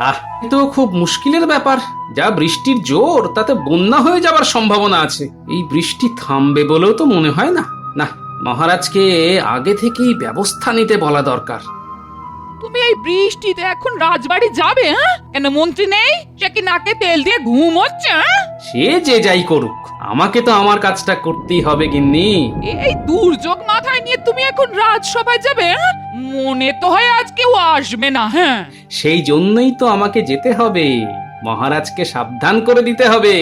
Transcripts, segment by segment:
আহ, এ তো খুব মুশকিলের ব্যাপার। যা বৃষ্টির জোর, তাতে বন্যা হয়ে যাওয়ার সম্ভাবনা আছে। এই বৃষ্টি থামবে বলেও তো মনে হয় না। না, মহারাজকে আগে থেকেই ব্যবস্থা নিতে বলা দরকার। তুমি এই বৃষ্টিতে এখন রাজবাড়ি যাবে? হ্যাঁ, কেন মন্ত্রী নেই? সে কি নাকে তেল দিয়ে ঘুম হচ্ছে? সে যে যাই করুক, আমাকে তো আমার কাজটা করতেই হবে গিন্নি। এই দুর্যোগ মাথায় নিয়ে তুমি এখন রাজসভায় যাবে? হ্যাঁ? মনে তো হয় আজ কেউ আসবে না। হ্যাঁ, সেই জন্যই তো আমাকে যেতে হবে, মহারাজকে সাবধান করে দিতে হবে।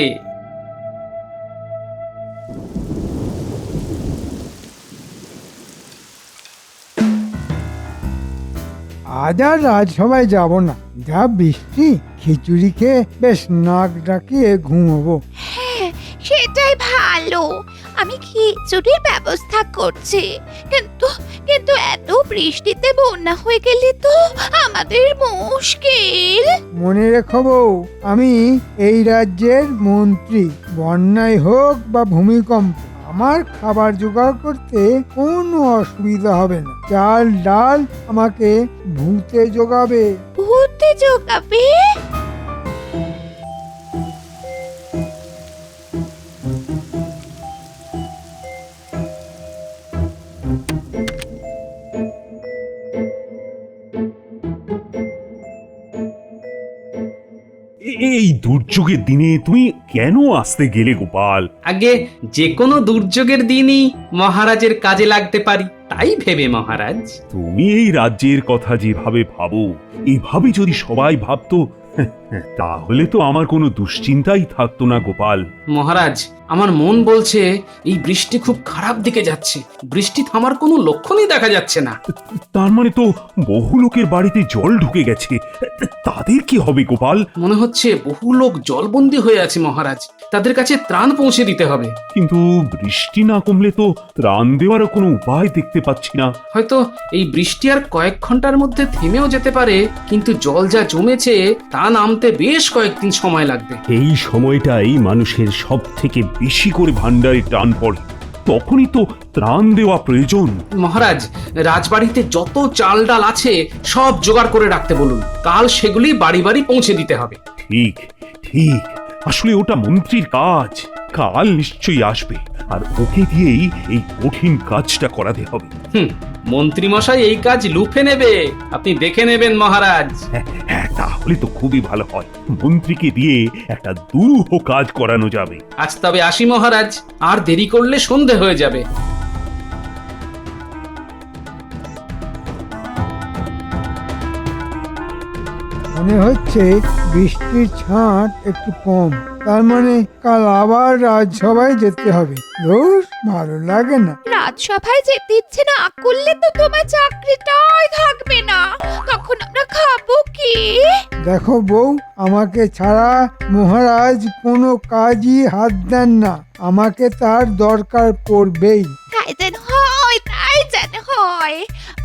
আজ আর রাজসভায় যাব না, যা বৃষ্টি, খিচুড়ি খেয়ে বেশ নাক ডাকিয়ে ঘুমোবো। হ্যাঁ, সেটাই ভালো। আমি খিচুড়ির ব্যবস্থা করছি, কিন্তু কিন্তু এত বৃষ্টিতে বন্যা হয়ে গেলে তো আমাদের মুশকিল। মনে রেখো বউ, আমি এই রাজ্যের মন্ত্রী। বন্যায় হোক বা ভূমিকম্প, আমার খাবার জোগাড় করতে কোনো অসুবিধা হবে না। চাল ডাল আমাকে ভূতে জোগাবে। ভূতে জোগাবে? এই দুর্যোগের দিনে তুমি কেন আসতে গেলে গোপাল? আগে যে কোনো দুর্যোগের দিনই মহারাজের কাজে লাগতে পারি, তাই ভেবে মহারাজ। তুমি এই রাজ্যের কথা যেভাবে ভাবো, এভাবে যদি সবাই ভাবতো, তাহলে তো আমার কোনো দুশ্চিন্তাই থাকতো না গোপাল। মহারাজ, আমার মন বলছে এই বৃষ্টি খুব খারাপ দিকে যাচ্ছে। বৃষ্টি থামার কোনো লক্ষণই দেখা যাচ্ছে না। তার মানে তো বহু লোকের বাড়িতে জল ঢুকে গেছে। তাদের কি হবে গোপাল? মনে হচ্ছে বহু লোক জলবন্দী হয়ে আছে মহারাজ। তাদের কাছে ত্রাণ পৌঁছে দিতে হবে। কিন্তু বৃষ্টি না কমলে তো ত্রাণ দেওয়ারও কোনো উপায় দেখতে পাচ্ছি না। হয়তো এই বৃষ্টি আর কয়েক ঘন্টার মধ্যে থেমেও যেতে পারে, কিন্তু জল যা জমেছে তা নামতে বেশ কয়েকদিন সময় লাগবে। এই সময়টাই মানুষের সব থেকে বেশি করে ভান্ডারে টান পড়ে, তখনই তো ত্রাণ দেওয়া প্রয়োজন। মহারাজ, রাজবাড়িতে যত চাল ডাল আছে সব জোগাড় করে রাখতে বলুন। কাল সেগুলি বাড়ি বাড়ি পৌঁছে দিতে হবে। ঠিক ঠিক, আসলে ওটা মন্ত্রীর কাজ। কাল নিশ্চয়ই আসবে, আর ওকে দিয়েই এই কঠিন কাজটা করাতে হবে। মন্ত্রী মশাই এই কাজ লুফে নেবে, আপনি দেখে নেবেন মহারাজ। হ্যাঁ, তাহলে তো খুবই ভালো হয়। মন্ত্রীকে দিয়ে একটা দুরূহ কাজ করানো যাবে। আজ তবে আসি মহারাজ, আর দেরি করলে সন্ধে হয়ে যাবে। মনে হচ্ছে বৃষ্টির ছাঁট একটু কম, তার মানে কাল আবার রাজসভায় যেতে হবে। ধুর, ভালো লাগে না। রাজসভায় যেতে ইচ্ছে না করলে তো তোমার চাকরিটাই থাকবে না। তখন আমরা খাবো কি? দেখো বউ, আমাকে ছাড়া মহারাজ কোনো কাজই হাত দেন না। আমাকে তার দরকার পড়বেই। তাই যেন হয়, তাই যেন হয়।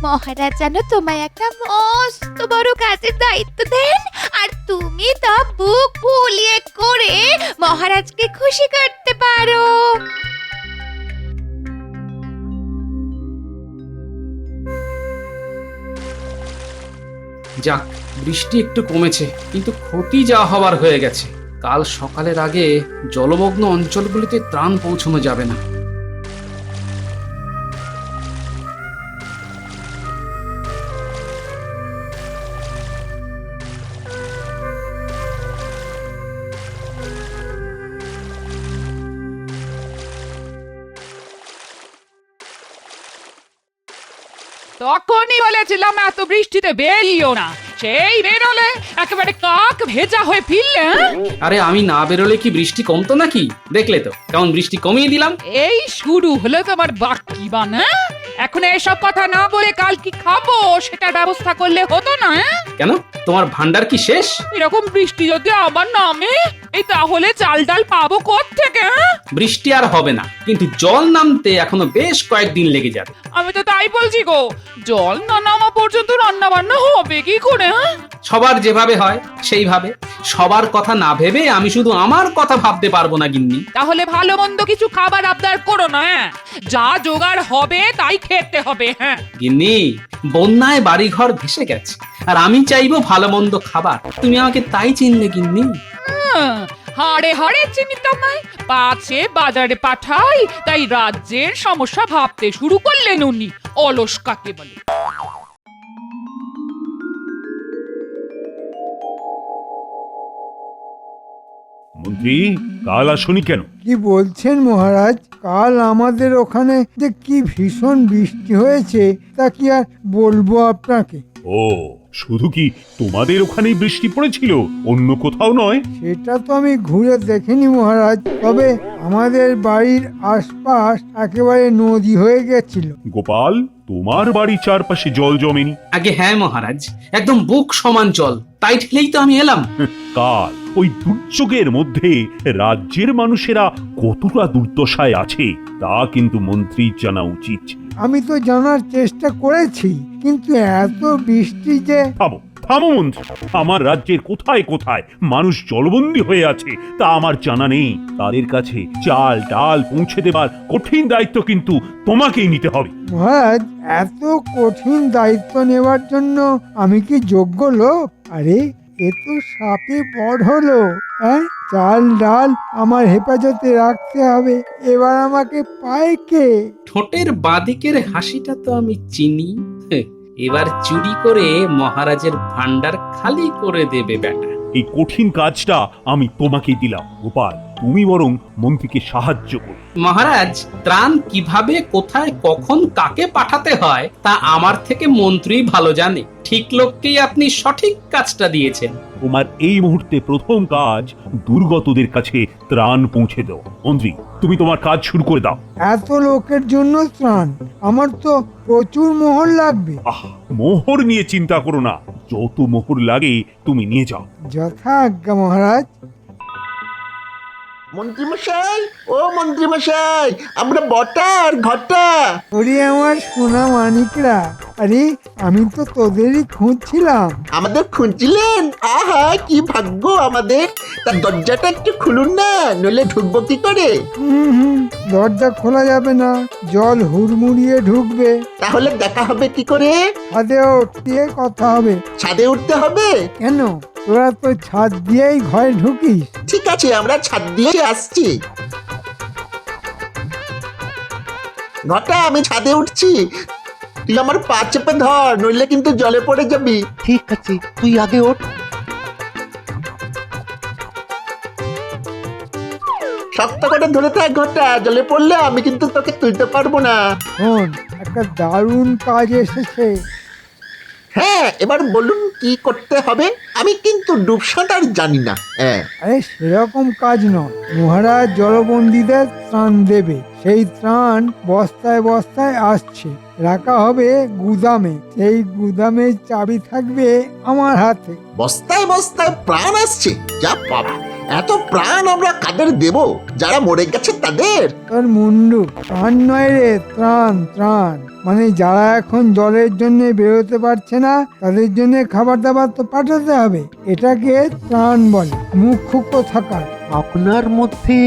মহারাজ যেন তোমায় একটা মস্ত বড় কাজের দায়িত্ব দেন, আর তুমি তা বুক ফুলিয়ে করে মহারাজকে খুশি করতে পারো। যাক, বৃষ্টি একটু কমেছে, কিন্তু ক্ষতি যা হবার হয়ে গেছে। কাল সকালের আগে জলমগ্ন অঞ্চলগুলিতে ত্রাণ পৌঁছানো যাবে না। তখনই বলেছিলাম এত বৃষ্টিতে বেরিও না। সেই বেরোলে একেবারে কাক ভেজা হয়ে ফিরলে। হ্যাঁ? আরে আমি না বেরোলে কি বৃষ্টি কমতো নাকি? দেখলে তো কেমন বৃষ্টি কমিয়ে দিলাম। এই শুরু হলো তোমার বাক্যি বান। হ্যাঁ? এখন এসব কথা না বলে কাল কি খাবো সেটার ব্যবস্থা করলে হতো না? হ্যাঁ? কেন, তোমার ভান্ডার কি শেষ? এরকম বৃষ্টি যদি আবার নামে, এই তাহলে চাল ডাল পাবো কোত্থেকে? বৃষ্টি আর হবে না, কিন্তু জল নামতে এখনো বেশ কয়েকদিন লেগে যাবে। আমি তো তাই বলছি গো, জল না নামা পর্যন্ত রান্না বান্না হবে কি করে? হ্যাঁ? সবার যেভাবে হয় সেইভাবে। সবার কথা না ভেবে আমি শুধু আমার কথা ভাবতে পারবো না গিন্নি। তাহলে ভালো মন্দ কিছু খাবার আবদার করো না। হ্যাঁ? যা জোগাড় হবে তাই খেতে হবে। হ্যাঁ, গিন্নি, বন্যায় বাড়িঘর ভেসে গেছে, আর আমি চাইবো ভালো মন্দ খাবার। তুমি আমাকে তাই চিনলে গিন্নি? হাড়ে হাড়ে চিনি তোমায়, পাছে বাজারে পাঠাই তাই রাজ্যের সমস্যা ভাবতে শুরু করলেন উনি। অলস কাকে বলে? মন্ত্রী, কাল আসনি কেন? কি বলছেন মহারাজ? কাল আমাদের ওখানে যে কি ভীষণ বৃষ্টি হয়েছে তা কি আর বলবো আপনাকে। ও, শুধু কি তোমাদের ওখানেই বৃষ্টি পড়েছিল, অন্য কোথাও নয়? সেটা তো আমি ঘুরে দেখিনি মহারাজ, তবে আমাদের বাড়ির আশপাশ একেবারে নদী হয়ে গেছিল। গোপাল, তোমার বাড়ি চারপাশে জল জমেনি? আগে হ্যাঁ মহারাজ, একদম বুক সমান জল, তাই ঠেলেই তো আমি এলাম। কাল ওই দুর্যোগের মধ্যে রাজ্যের মানুষেরা কতটা দুর্দশায় আছে তা কিন্তু মন্ত্রী জানা উচিত ছিল। আমি তো জানার চেষ্টা করেছি, কিন্তু এত বৃষ্টি যে... থামো থামো মন্ত্রী, আমার রাজ্যের কোথায় কোথায় মানুষ জলবন্দী হয়ে আছে তা আমার জানা নেই। তাদের কাছে চাল ডাল পৌঁছে দেবার কঠিন দায়িত্ব কিন্তু তোমাকেই নিতে হবে। মহারাজ, এত কঠিন দায়িত্ব নেওয়ার জন্য আমি কি যোগ্য লোক? আরে এ তো সাপে বড় হলো। হ্যাঁ, চাল ডাল আমার হেফাজতে রাখতে হবে, এবার আমাকে পায় কে? ঠোঁটের বাদিকের হাসিটা তো আমি চিনি। এবার চুরি করে মহারাজের ভান্ডার খালি করে দেবে বেটা। এই কঠিন কাজটা আমি তোমাকেই দিলাম। গোপাল, তুমি বরং মন্ত্রীকে সাহায্য করো। মহারাজ, ত্রাণ কিভাবে কোথায় কখন কাকে পাঠাতে হয় তা আমার থেকে মন্ত্রী ভালো জানে। ঠিক লোককেই আপনি সঠিক কাজটা দিয়েছেন। তোমার এই মুহূর্তে প্রথম কাজ দুর্গতদের কাছে ত্রাণ পৌঁছে দাও। মন্ত্রী, তুমি তোমার কাজ শুরু করে দাও। এত লোকের জন্য ত্রাণ? আমার তো প্রচুর মোহর লাগবে। মোহর নিয়ে চিন্তা করো না, যত মোহর লাগে তুমি নিয়ে যাও। যথা আজ্ঞা মহারাজ। মন্ত্রীমশাই, ও মন্ত্রীমশাই, আমরা বটা আর ঘটা। ওরে আমার সোনা মানিকরা, আরে আমি তো তোদেরই খুঁজছিলাম। আমাদের খুঁজছিলেন? আহা, কি ভাগ্য আমাদের। তার দরজাটা একটু খুলুন না, নইলে ঢুকবো কি করে? দরজা খোলা যাবে না, জল হুড়মুড়িয়ে ঢুকবে। তাহলে দেখা হবে কি করে? ছাদে উঠিয়ে কথা হবে। ছাদে উঠতে হবে? কেন, তোরা তো ছাদ দিয়েই ঘরে ঢুকিস। ঠিক আছে, আমরা ছাদ দিয়ে আসছি। ঘটা, আমি ছাদে উঠছি, তুই আমার পা চেপে ধর, নইলে কিন্তু জলে পড়ে যাবি। ঠিক আছে, তুই আগে ওঠ। শক্ত করে ধরে থাক ঘটা, জলে পড়লে আমি কিন্তু তোকে তুলতে পারবো না। শোন, একটা দারুণ কাজ এসেছে। হ্যাঁ, এবার বলুন কি করতে হবে? আমি কিন্তু ডুব সাঁতার জানি না। হ্যাঁ, আরে সেরকম কাজ নয়, মহারাজ জলবন্দীদের ত্রাণ দেবে। সেই ত্রাণ বস্তায় বস্তায় আসছে, রাখা হবে গুদামে। সেই গুদামের চাবি থাকবে আমার হাতে। বস্তায় বস্তায় প্রাণ আসছে? যা বাবা, এত প্রাণ আমরা কাদের দেব? যারা মরে গেছে তাদের? তোর মুন্ডু, ত্রাণ নয় রে, ত্রাণ ত্রাণ। মানে যারা এখন জলের জন্য বেরোতে পারছে না তাদের জন্য খাবার দাবার তো পাঠাতে হবে, এটাকে ত্রাণ বলে। মুখ্য কোথাকার। আপনার মধ্যে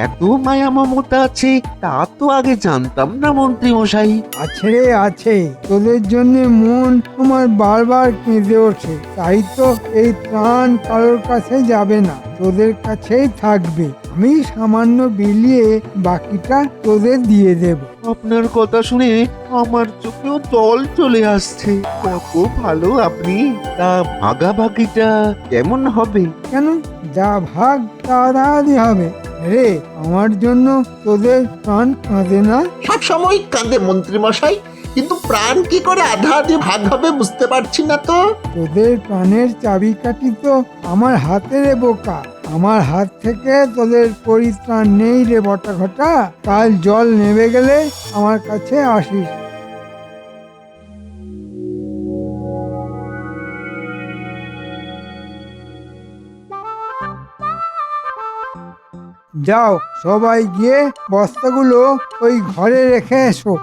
এত মায়া মমতা আছে তা তো আগে জানতাম না মন্ত্রী মশাই। আছে রে আছে, তোদের জন্য মন আমার বারবার কেঁদে ওঠে। তাই তো এই ত্রাণ কারোর কাছে যাবে না, তোদের কাছেই থাকবে। আমি সামান্য বিলিয়ে বাকিটা তোদের দিয়ে দেব। আপনার কথা শুনে আমার চোখেও জল চলে আসছে। কত ভালো আপনি। তা ভাগাভাগিটা কেমন হবে? কেন, যা ভাগ তা আদায় হবে রে। আমার জন্য তোদের প্রাণ কাঁদে না? সব সময় কাঁদে মন্ত্রী মশাই, কিন্তু প্রাণ কি করে আধা আধি ভাগ হবে বুঝতে পারছি না তো। তোদের প্রাণের চাবিকাঠি তো আমার হাতে রে বোকা। আমার হাত থেকে তোদের পরিত্রাণ নেই রে বটা ঘটা। কাল জল নেমে গেলে আমার কাছে আসিস। যাও, সবাই গিয়ে বস্তাগুলো ওই ঘরে রেখে এসো।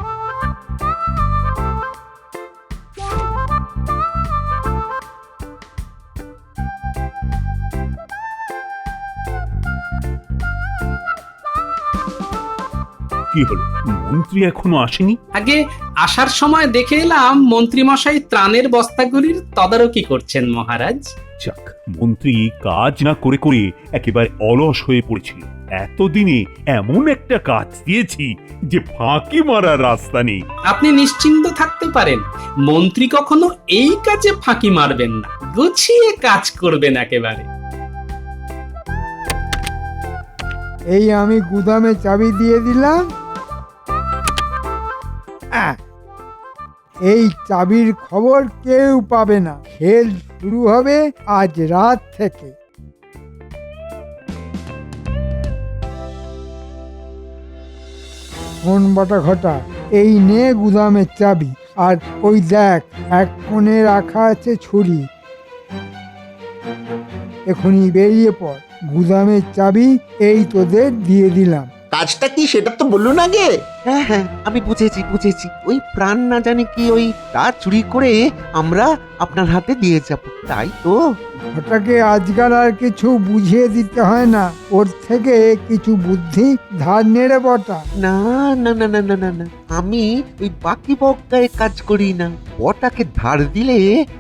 কি হলো, মন্ত্রী এখনো আসেনি? আগে আসার সময় দেখে এলাম মন্ত্রীমশাই ত্রাণের বস্তাগুলির তদারকি করছেন মহারাজ। যাক, মন্ত্রী কাজ না করে করে একেবারে অলস হয়ে পড়েছিল। এতদিনে এমন একটা কাজ দিয়েছি যে ফাঁকি মারার রাস্তা নেই। আপনি নিশ্চিন্ত থাকতে পারেন, মন্ত্রী কখনো এই কাজে ফাঁকি মারবেন না, গুছিয়ে কাজ করবেন একেবারে। এই আমি গুদামে চাবি দিয়ে দিলাম। এই চাবির খবর কেউ পাবে না। খেল শুরু হবে আজ রাত থেকে। শোন বটা ঘটা, এই নে গুদামের চাবি, আর ওই দেখ এক কোণে রাখা আছে ছুরি। এখনই বেরিয়ে পড়, গুদামের চাবি এই তোদের দিয়ে দিলাম। কাজটা কি সেটা তো বলুন আগে। হ্যাঁ হ্যাঁ, আমি বুঝেছি। ওই প্রাণ না জানি কি ওই তা চুরি করে আমরা আপনার হাতে দিয়ে যাব, তাই তো? ওটাকে আজকাল আর কিছু বুঝিয়ে দিতে হয় না, ওর থেকে কিছু বুদ্ধি ধার নেড়ে বটা। না না না না না না না, আমি ওই বাকি বক্কায় কাজ করি না। ওটাকে ধার দিলে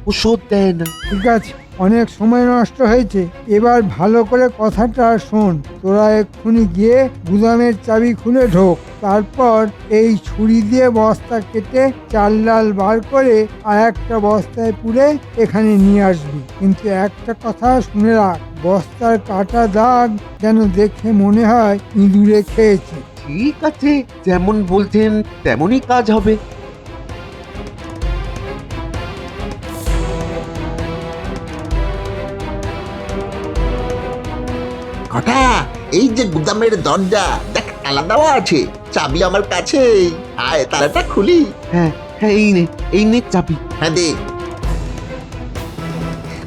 ও শোধ দেয় না। ঠিক আছে, অনেক সময় নষ্ট হয়েছে, এবার ভালো করে কথাটা শোন। তোরা এক্ষুনি গিয়ে গুদামের চাবি খুলে ঢোক, তারপর এই ছুরি দিয়ে বস্তা কেটে চাল ডাল বার করে আর একটা বস্তায় পুরে এখানে নিয়ে আসবি। কিন্তু একটা কথা শুনে রাখ, বস্তার কাটা দাগ যেন দেখে মনে হয় ইঁদুরে খেয়েছে। ঠিক আছে, যেমন বলছেন তেমনই কাজ হবে। ঘটা, এই যে গুদামের দরজা দেখ তালা দেওয়া আছে, চাবি আমার কাছে। আয় তালাটা খুলি। হ্যাঁ হ্যাঁ, এই নে চাবি। হ্যাঁ দে।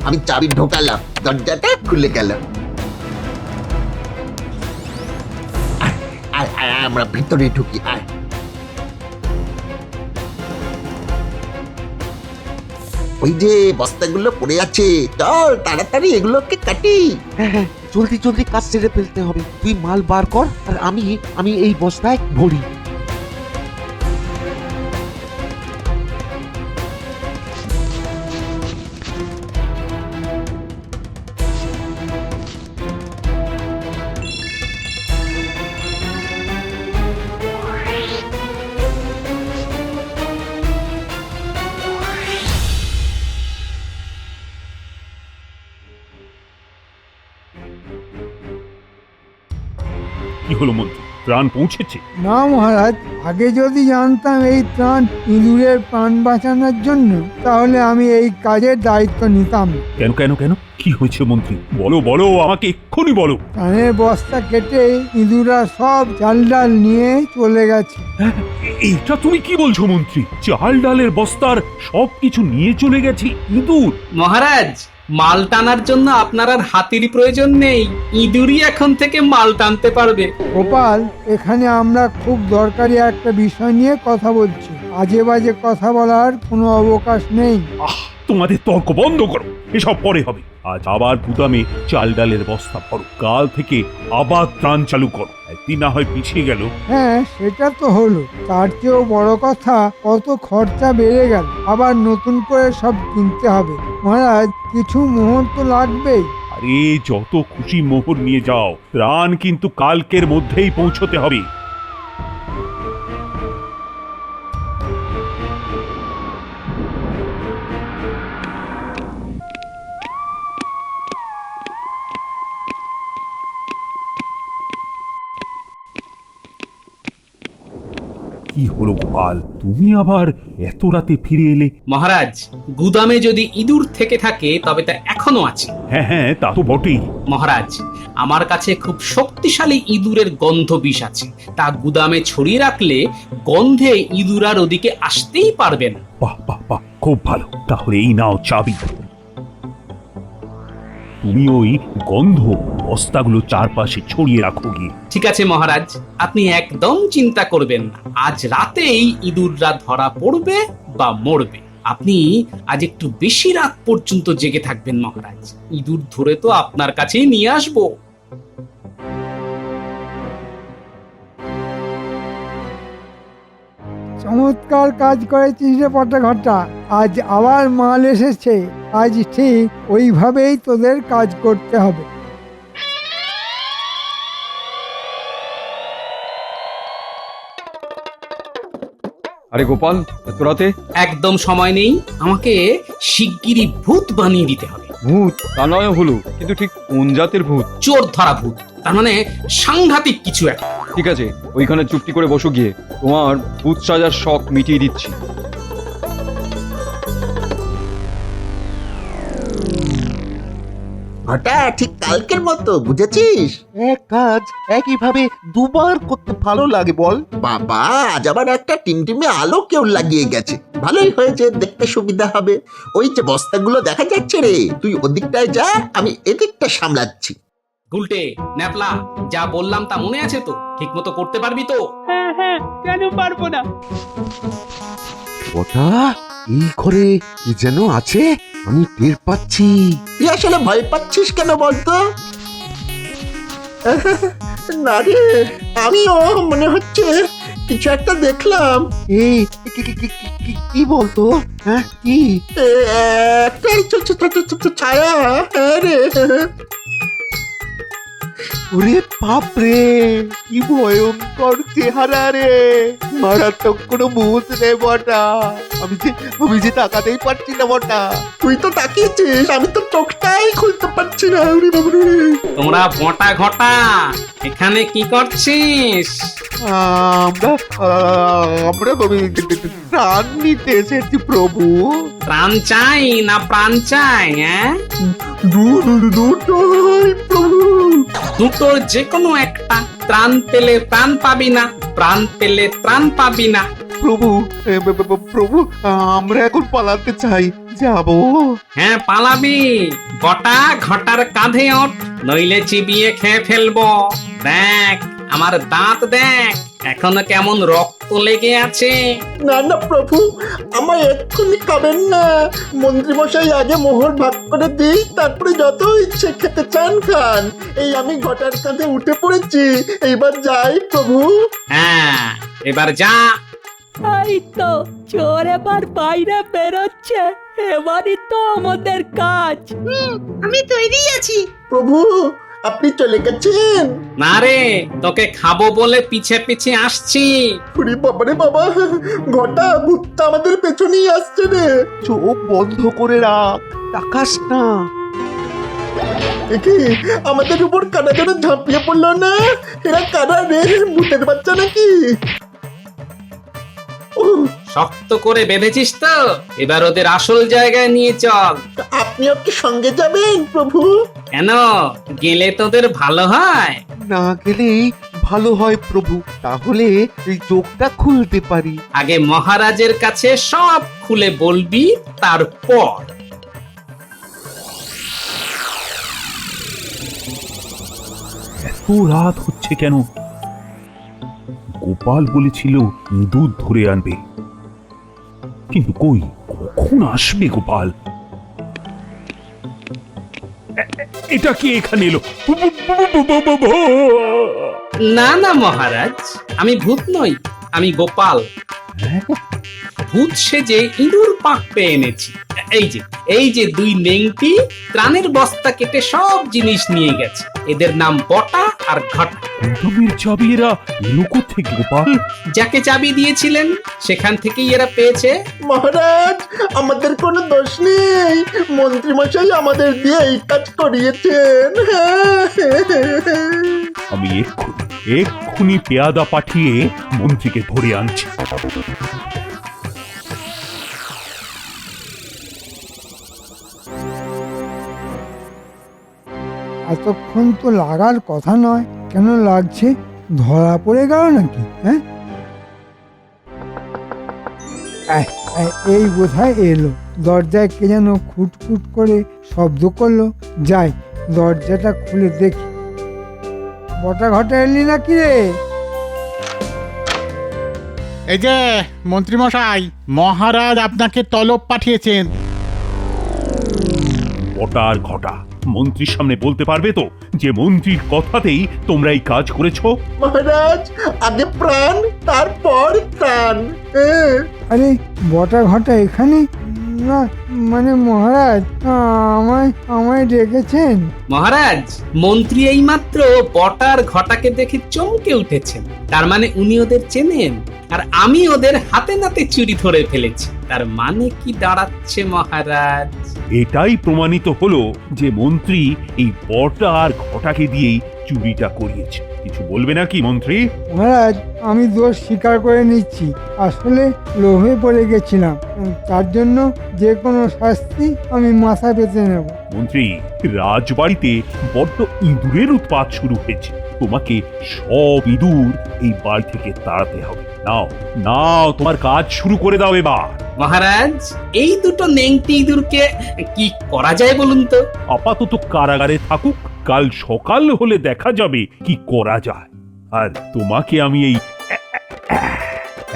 আমি চাবি ঢোকালাম, দরজাটা খুলে গেল। আয়, আয়, আয়, আমরা ভিতরে ঢুকি। আয়। ওই যে বস্তাগুলো পড়ে আছে, চল তাড়াতাড়ি এগুলোকে কাটি। হ্যাঁ হ্যাঁ, জলদি কাজ সেরে ফেলতে হবে। তুই মাল বার কর আর আমি এই বস্তায় ভরি। কি হলো মন্ত্রী, প্রাণ পৌঁছেছে? না মহারাজ, আগে যদি জানতাম এই ত্রাণ ইঁদুরের প্রাণ বাঁচানোর জন্য, তাহলে আমি এই কাজের দায়িত্ব নিতাম না। কেন কেন কেন, কি হয়েছে মন্ত্রী? বলো বলো, আমাকে এক্ষুনি বলো। ত্রাণের বস্তা কেটে ইঁদুররা সব চাল ডাল নিয়ে চলে গেছে। হ্যাঁ, এটা তুমি কি বলছো মন্ত্রী? চাল ডালের বস্তার সবকিছু নিয়ে চলে গেছি ইঁদুর? মহারাজ, মাল টানার জন্য আপনার আর হাতির প্রয়োজন নেই, ইঁদুরই এখন থেকে মাল টানতে পারবে। গোপাল, এখানে আমরা খুব দরকারি একটা বিষয় নিয়ে কথা বলছি, আজে বাজে কথা বলার কোনো অবকাশ নেই। তোমাদের তর্ক বন্ধ করো, এসব পরে হবে। আজ আবার গুদামে চাল ডালের বস্তা ভরো, কাল থেকে আবার ত্রাণ চালু করো। একদিন না হয় পিছিয়ে গেল। হ্যাঁ, সেটা তো হলো, তার চেয়েও বড় কথা কত খরচা বেড়ে গেল, আবার নতুন করে সব কিনতে হবে। মহারাজ, কিছু মোহর তো লাগবেই। আরে যত খুশি মোহর নিয়ে যাও, ত্রাণ কিন্তু কালকের মধ্যেই পৌঁছতে হবে। কি হলো গোপাল, তুমি আবার এত রাতে ফিরে এলে? মহারাজ, গুদামে যদি ইঁদুর থেকে থাকে তবে তা এখনো আছে। হ্যাঁ হ্যাঁ, তা তো বটেই। মহারাজ, আমার কাছে খুব শক্তিশালী ইঁদুরের গন্ধ বিষ আছে, তা গুদামে ছড়িয়ে রাখলে গন্ধে ইঁদুর আর ওদিকে আসতেই পারবে না। বাহ বাহ বাহ, খুব ভালো। তাহলে এই নাও চাবি। তুমি ওই গন্ধ বস্তাগুলো চারপাশে ছড়িয়ে রাখো গিয়ে। ঠিক আছে মহারাজ, আপনি একদম চিন্তা করবেন না, আজ রাতেই ইঁদুররা ধরা পড়বে বা মরবে। আপনি আজ একটু বেশি রাত পর্যন্ত জেগে থাকবেন মহারাজ, ইঁদুর ধরে তো আপনার কাছেই নিয়ে আসবো। চমৎকার কাজ করেছিস রে পটা ঘটা। আজ আবার মাল এসেছে, আজ ঠিক ওইভাবেই তোদের কাজ করতে হবে। আরে গোপাল, এত রাতে? একদম সময় নেই, আমাকে শিগগিরই ভূত বানিয়ে দিতে হবে। ভূত? তা নয় হলো, কিন্তু ঠিক কোন জাতের ভূত? চোর ধরা ভূত, তার মানে সাংঘাতিক কিছু একটা। ঠিক আছে, ওইখানে চুপটি করে বসো গিয়ে, তোমার ভূত সাজার শখ মিটিয়ে দিচ্ছি। ঘটা ঠিক কালকের মতো, বুঝেছিস? এক কাজ একইভাবে দুবার করতে ভালো লাগে বল। বাবা, আজ আবার একটা টিমটিমে আলো কেউ লাগিয়ে গেছে, ভালোই হয়েছে, দেখতে সুবিধা হবে। ওই যে বস্তাগুলো দেখা যাচ্ছে রে, তুই ওদিকটায় যা, আমি এদিকটা সামলাচ্ছি। গুলটে, ন্যাপলা, যা বললাম তা মনে আছে তো? ঠিক মতো করতে পারবি তো? হ্যাঁ হ্যাঁ, কেন পারবো না? কথা এই ঘরে কি যেন আছে, আমি টের পাচ্ছি। তুই আসলে ভয় পাচ্ছিস কেন বলতো? না রে, আমিও মনে হচ্ছে কিছু একটা দেখলাম। এই কি বলতো? হ্যাঁ কি? একটা ছায়া। হ্যাঁ রে। ওরে বাপ রে, কি ভয়ঙ্কর চেহারা রে, মারাত্মক কোনো ভূত রে বটা। আমি যে তাকাতেই পারছি না বটা। তুই তো তাকিয়েছিস, আমি তো চোখটাই খুলতে পারছি না। ওরে বাবারে। তোমরা বটা ঘটা এখানে কি করছিস? আমরা প্রাণ নিতে এসেছি প্রভু। প্রাণ চাই না প্রাণ চাই? হ্যাঁ, দুটোই প্রভু। দুটোর যে কোনো একটা। ত্রাণ পেলে প্রাণ পাবি না, প্রাণ পেলে ত্রাণ পাবি না। প্রভু, প্রভু, আমরা এখন পালাতে চাই, যাবো? হ্যাঁ, পালাবি। বটা ঘটার কাঁধে ওঠ, নইলে চিবিয়ে খেয়ে ফেলবো। দেখ আমার দাঁত, দেখ এখনো কেমন রক্ত লেগে আছে। না না প্রভু, আমায় এক্ষুনি খাবেন না। মন্ত্রীমশাই আগে মোহর ভাগ করে দিই, তারপরে যত ইচ্ছে খেতে চান খান। এই আমি ঘটার কাঁধে উঠে পড়েছি, এইবার যাই প্রভু। হ্যাঁ, এবার যা। তাই তো, চোর এবার বাইরে বেরোচ্ছে, এবারই তো আমাদের কাজ। আমি তৈরি আছি। প্রভু, আপনি চলে গেছেন? না রে, তোকে খাবো বলে পিছে পিছে আসছি। ওরে বাবারে বাবা, ঘটা ভূতটা আমাদের পেছনেই আসছে রে। চোখ বন্ধ করে রাখ, তাকাস না। কি আমাদের উপর কারা যেন ঝাঁপিয়ে পড়লো না? এরা কারা রে, ভূতের বাচ্চা নাকি? শক্ত করে বেঁধেছিস তো? এবার ওদের আসল জায়গায় নিয়ে চল। আপনি ওকে সঙ্গে যাবেন প্রভু? কেন, গেলে তোদের ভালো হয়? না গেলেই ভালো হয় প্রভু, তাহলে এই চোখটা খুলতে পারি। আগে মহারাজের কাছে সব খুলে বলবি, তারপর। এত রাত হচ্ছে কেন? গোপাল বলেছিল ইঁদুর ধরে আনবে, কিন্তু কই, কখন আসবে গোপাল? এটা কি এখানে এলো? না না মহারাজ, আমি ভূত নই, আমি গোপাল। ভূত সেজে ইঁদুর পাক পেয়ে এনেছি। এই যে দুই নেংটি ত্রাণের বস্তা কেটে সব জিনিস নিয়ে গেছে। এদের নাম বটা আর ঘটা। গুদামের চাবি এরা এলো কোত্থেকে গোপাল? যাকে চাবি দিয়েছিলেন সেখান থেকেই এরা পেয়েছে। মহারাজ, আমাদের কোনো দোষ নেই, মন্ত্রীমশাই আমাদের দিয়ে এই কাজ করিয়েছেন। আমি এক্ষুনি পেয়াদা পাঠিয়ে মন্ত্রীকে ধরে আনছি। এতক্ষণ তো লাগার কথা নয়, কেন লাগছে? ধরা পড়ে গেল নাকি? হ্যাঁ, এই বোধহয় এলো। দরজায় কে যেন খুটখুট করে শব্দ করলো। যাই, দরজাটা খুলে দেখি। বটা ঘটা এলি নাকি রে? এই যে মন্ত্রীমশাই, মহারাজ আপনাকে তলব পাঠিয়েছেন। বটা আর ঘটা মন্ত্রীর সামনে বলতে পারবে তো যে মন্ত্রীর কথাতেই তোমরা এই কাজ করেছো? মহারাজ, আগে প্রাণ তারপর ত্রাণ, আরে বটা ঘটা এখানে? না মানে মহারাজ, আমায় আমায় ডেকেছেন? মহারাজ, মন্ত্রী এইমাত্র বটার ঘটাকে দেখে চমকে উঠেছেন। তার মানে উনি ওদের চেনেন, আর আমি ওদের হাতে নাতে চুরি ধরে ফেলেছি। তার মানে কি দাঁড়াচ্ছে মহারাজ? এটাই প্রমাণিত হলো যে মন্ত্রী এই বটা আর ঘটাকে দিয়েই চুরিটা করিয়েছে। কিছু বলবে নাকি মন্ত্রী? মহারাজ, আমি দোষ স্বীকার করে নিচ্ছি। আসলে লোভে পড়ে গেছিলাম। তার জন্য যে কোনো শাস্তি আমি মাথা পেতে নেব। মন্ত্রী, রাজবাড়িতে বড্ড ইঁদুরের উৎপাত শুরু হয়েছে। তোমাকে সব ইঁদুর এই বাড়ি থেকে তাড়াতে হবে। নাও নাও, তোমার কাজ শুরু করে দাও এবার। মহারাজ, এই দুটো নেংটি ইঁদুরকে কি করা যায় বলুন তো? আপাতত কারাগারে থাকুক, কাল সকাল হলে দেখা যাবে কি করা যায়। আর তোমাকে আমি এই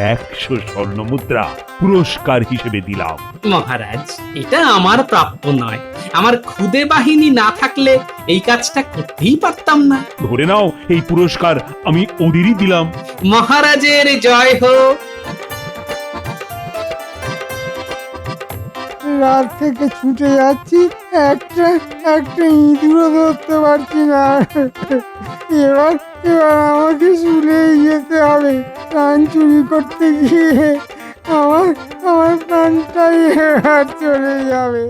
100 স্বর্ণ মুদ্রা পুরস্কার হিসেবে দিলাম। মহারাজ, এটা আমার প্রাপ্য নয়। আমার খুদে বাহিনী না থাকলে এই কাজটা করতেই পারতাম না। ধরে নাও, এই পুরস্কার আমি ওদেরই দিলাম। মহারাজের জয় হোক। রাত থেকে ছুটে যাচ্ছি, একটা ইঁদুরও ধরতে পারছি না। এবার এবার আমাকে শুলেই যেতে হবে। প্রাণ চুরি করতে গিয়ে আমার প্রাণটাই এবার চলে যাবে।